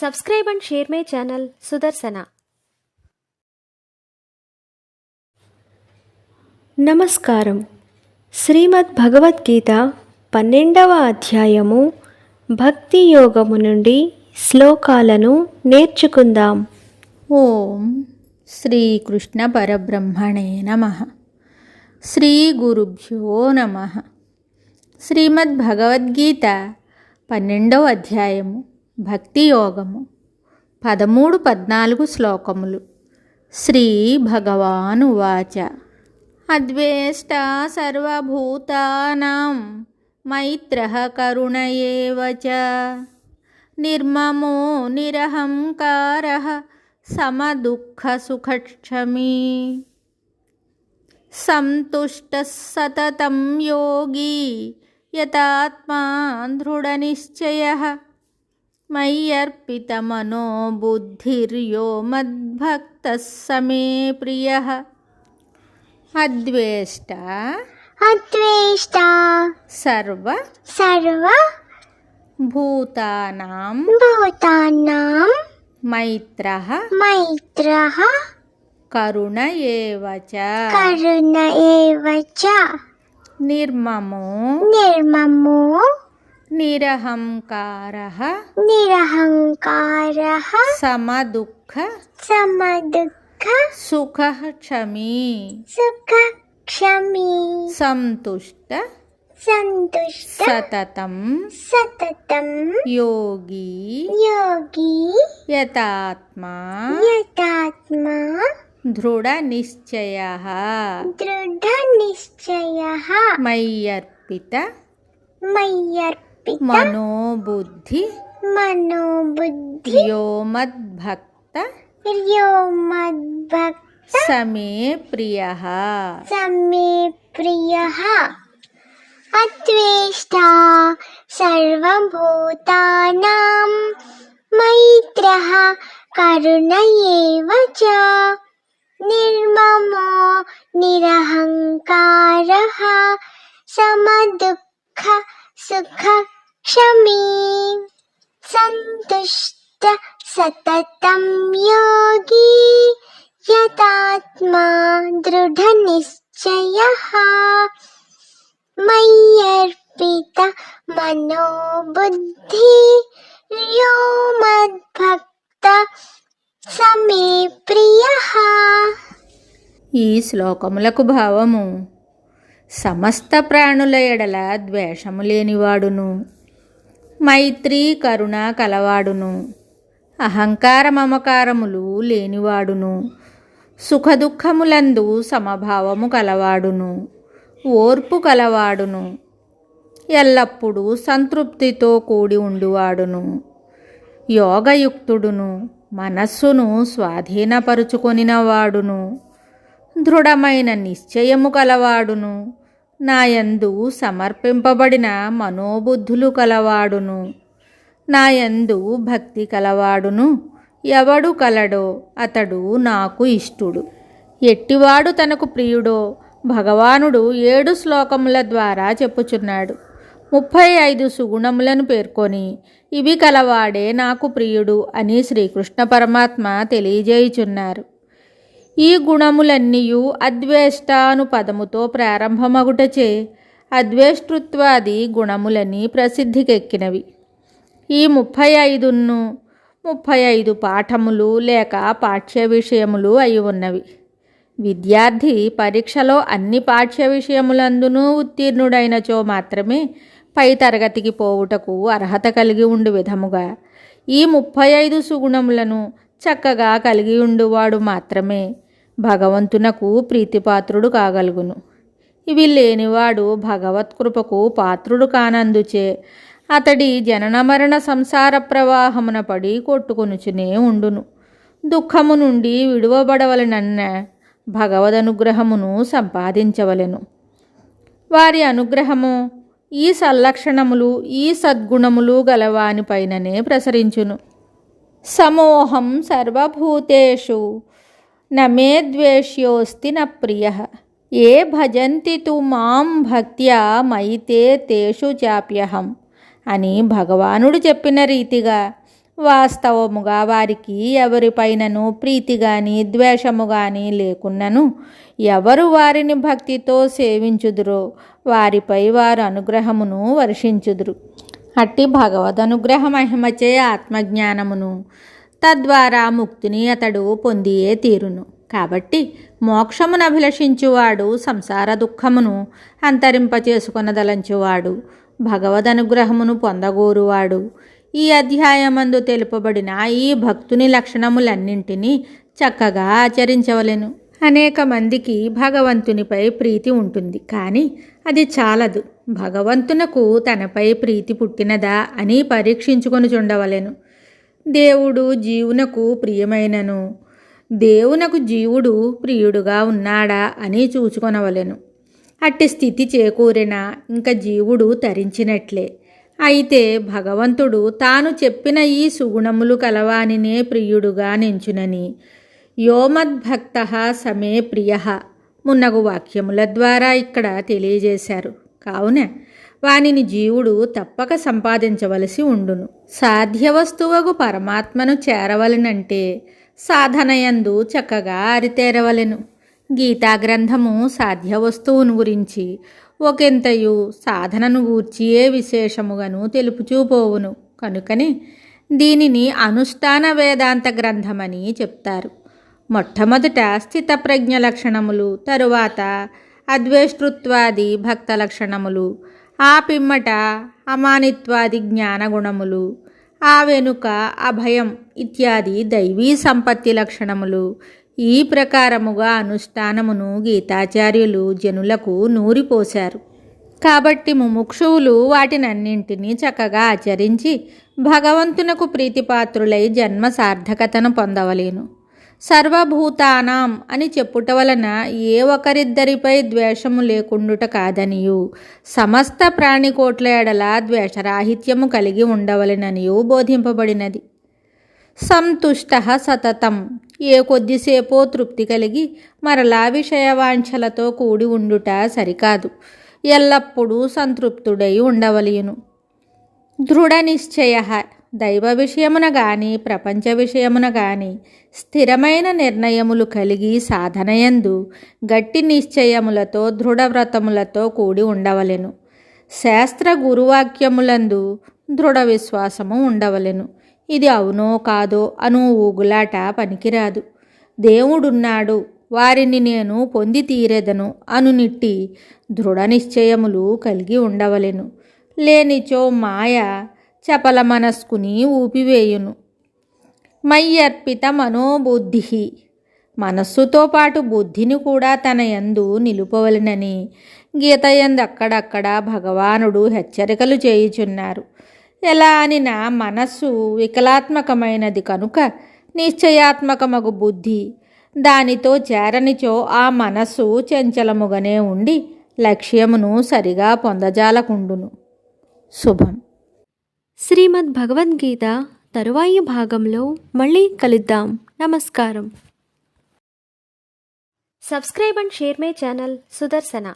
Subscribe and share my channel Sudarsana. నమస్కారం. శ్రీమద్ భగవద్గీత 12వ అధ్యాయము భక్తి యోగము నుండి శ్లోకాలను నేర్చుకుందాం. ఓం శ్రీకృష్ణ పరబ్రహ్మణే నమః. శ్రీ గురుభ్యో నమః. శ్రీమద్ భగవద్గీత 12వ అధ్యాయము భక్తి యోగము 13-14 శ్లోకములు. శ్రీ భగవానువాచ అద్వేష్టా సర్వభూతానాం మైత్రః కరుణ ఏవ చ నిర్మమో నిరహంకారః సమదుఃఖసుఖక్షమీ సంతుష్టః సతతం యోగీ యతాత్మా దృఢనిశ్చయః మయ్యర్పితమనో బుద్ధిర్యో మద్భక్తః స మే ప్రియః. అద్వేష్టా సర్వ భూతానాం మైత్రః కరుణ ఏవ చ నిర్మమో నిరహంకారః సమదుఃఖ సుఖః క్షమీ సంతుష్ట సతతం యోగి యతాత్మా దృఢ నిశ్చయః మయ్యర్పిత మనోబుద్ధి యో మద్భక్త సమే ప్రియః. అద్వేష్టా సర్వభూతానాం మైత్రః కరుణ ఏవ చ నిర్మమో నిరహంకారః సమదుఃఖ సుఖక్షమీ సంతుష్ట సతతం యోగి యతాత్మా దృఢనిశ్చయః మయ్యర్పిత మనోబుద్ధి యో మద్భక్త సమే ప్రియః. ఈ శ్లోకములకు భావము: సమస్త ప్రాణుల ఎడల ద్వేషము లేనివాడును, మైత్రి కరుణ కలవాడును, అహంకార మమకారములు లేనివాడును, సుఖదుఖములందు సమభావము కలవాడును, ఓర్పు కలవాడును, ఎల్లప్పుడూ సంతృప్తితో కూడి ఉండువాడును, యోగయుక్తుడును, మనస్సును స్వాధీనపరుచుకొనినవాడును, దృఢమైన నిశ్చయము కలవాడును, నాయందు సమర్పింపబడిన మనోబుద్ధులు కలవాడును, నాయందు భక్తి కలవాడును ఎవడు కలడో అతడు నాకు ఇష్టుడు. ఎట్టివాడు తనకు ప్రియుడో భగవానుడు 7 శ్లోకముల ద్వారా చెప్పుచున్నాడు. 35 సుగుణములను పేర్కొని ఇవి కలవాడే నాకు ప్రియుడు అని శ్రీకృష్ణ పరమాత్మ తెలియజేయుచున్నారు. ఈ గుణములన్నీయు అద్వేష్టాను పదముతో ప్రారంభమగుటచే అద్వేష్టృత్వాది గుణములని ప్రసిద్ధికెక్కినవి. ఈ 35 పాఠములు లేక పాఠ్య విషయములు అయి ఉన్నవి. విద్యార్థి పరీక్షలో అన్ని పాఠ్య విషయములందునూ ఉత్తీర్ణుడైనచో మాత్రమే పై తరగతికి పోవుటకు అర్హత కలిగి ఉండు విధముగా ఈ 35 సుగుణములను చక్కగా కలిగి ఉండువాడు మాత్రమే భగవంతునకు ప్రీతిపాత్రుడు కాగలుగును. ఇవి లేనివాడు భగవత్కృపకు పాత్రుడు కానందుచే అతడి జనన మరణ సంసార ప్రవాహమున పడి కొట్టుకొనుచునే ఉండును. దుఃఖము నుండి విడువబడవలనన్న భగవదనుగ్రహమును సంపాదించవలెను. వారి అనుగ్రహము ఈ సల్లక్షణములు ఈ సద్గుణములు గలవానిపైననే ప్రసరించును. సమోహం సర్వభూతేషు నమే ద్వేష్యోస్తి న ప్రియః ఏ భజంతి తు మాం భక్త్యా మయితే తేషు చాప్యహం అని భగవానుడు చెప్పిన రీతిగా వాస్తవముగా వారికి ఎవరిపైనను ప్రీతి కానీ ద్వేషము కానీ లేకున్నను ఎవరు వారిని భక్తితో సేవించుదురో వారిపై వారు అనుగ్రహమును వర్షించుదురు. అట్టి భగవద్ అనుగ్రహ మహిమచే ఆత్మజ్ఞానమును తద్వారా ముక్తిని అతడు పొందియే తీరును. కాబట్టి మోక్షమును అభిలషించువాడు సంసార దుఃఖమును అంతరింపచేసుకొనదలంచువాడు భగవద్ అనుగ్రహమును పొందగోరువాడు ఈ అధ్యాయమందు తెలుపబడిన ఈ భక్తుని లక్షణములన్నింటినీ చక్కగా ఆచరించవలెను. అనేక మందికి భగవంతునిపై ప్రీతి ఉంటుంది, కానీ అది చాలదు. భగవంతునకు తనపై ప్రీతి పుట్టినదా అని పరీక్షించుకొని చుండవలెను. దేవుడు జీవునకు ప్రియమైనను దేవునకు జీవుడు ప్రియుడుగా ఉన్నాడా అని చూచుకొనవలెను. అట్టి స్థితి చేకూరిన ఇంక జీవుడు తరించినట్లే. అయితే భగవంతుడు తాను చెప్పిన ఈ సుగుణములు కలవానినే ప్రియుడుగా నించునని యోమద్భక్త సమే ప్రియ మున్నగు వాక్యముల ద్వారా ఇక్కడ తెలియజేశారు. కావున వానిని జీవుడు తప్పక సంపాదించవలసి ఉండును. సాధ్యవస్తువగు పరమాత్మను చేరవలనంటే సాధనయందు చక్కగా ఆరితేరవలెను. గీతా గ్రంథము సాధ్యవస్తువును గురించి ఒకంతయు సాధనను గూర్చియే విశేషముగాను తెలుపుచూపోవును. కనుకనే దీనిని అనుష్ఠాన వేదాంత గ్రంథమని చెప్తారు. మొట్టమొదట స్థితప్రజ్ఞ లక్షణములు, తరువాత అద్వేష్టృత్వాది భక్త లక్షణములు, ఆ పిమ్మట అమానిత్వాది జ్ఞానగుణములు, ఆ వెనుక అభయం ఇత్యాది దైవీ సంపత్తి లక్షణములు. ఈ ప్రకారముగా అనుష్ఠానమును గీతాచార్యులు జనులకు నూరిపోశారు. కాబట్టి ముముక్షువులు వాటినన్నింటినీ చక్కగా ఆచరించి భగవంతునకు ప్రీతిపాత్రులై జన్మ సార్థకతను పొందవలేను. సర్వభూతానాం అని చెప్పుట వలన ఏ ఒకరిద్దరిపై ద్వేషము లేకుండుట కాదనియు, సమస్త ప్రాణికోట్ల ఎడల ద్వేషరాహిత్యము కలిగి ఉండవలెననియు బోధింపబడినది. సంతుష్ట సతతం, ఏ కొద్దిసేపో తృప్తి కలిగి మరలా విషయవాంఛలతో కూడి ఉండుట సరికాదు. ఎల్లప్పుడూ సంతృప్తుడై ఉండవలయును. దృఢ నిశ్చయ, దైవ విషయమున గాని ప్రపంచ విషయమున గాని స్థిరమైన నిర్ణయములు కలిగి సాధనయందు గట్టి నిశ్చయములతో దృఢవ్రతములతో కూడి ఉండవలెను. శాస్త్ర గురువాక్యములందు దృఢ విశ్వాసము ఉండవలెను. ఇది అవునో కాదో అను ఊగులాట పనికిరాదు. దేవుడున్నాడు, వారిని నేను పొంది తీరెదను అనునిట్టి దృఢ నిశ్చయములు కలిగి ఉండవలెను. లేనిచో మాయ చపల మనస్కుని ఊపివేయును. మయ్యర్పిత మనోబుద్ధి, మనస్సుతో పాటు బుద్ధిని కూడా తన యందు నిలుపవలెనని గీతయందు అక్కడక్కడ భగవానుడు హెచ్చరికలు చేయుచున్నారు. ఎలా అనినా మనస్సు వికలాత్మకమైనది కనుక నిశ్చయాత్మకమగు బుద్ధి దానితో చేరనిచో ఆ మనస్సు చంచలముగానే ఉండి లక్ష్యమును సరిగా పొందజాలకుండును. శుభం. శ్రీమద్ భగవద్గీత తరువాయి భాగంలో మళ్ళీ కలుద్దాం. నమస్కారం. Subscribe and share my channel Sudarshana.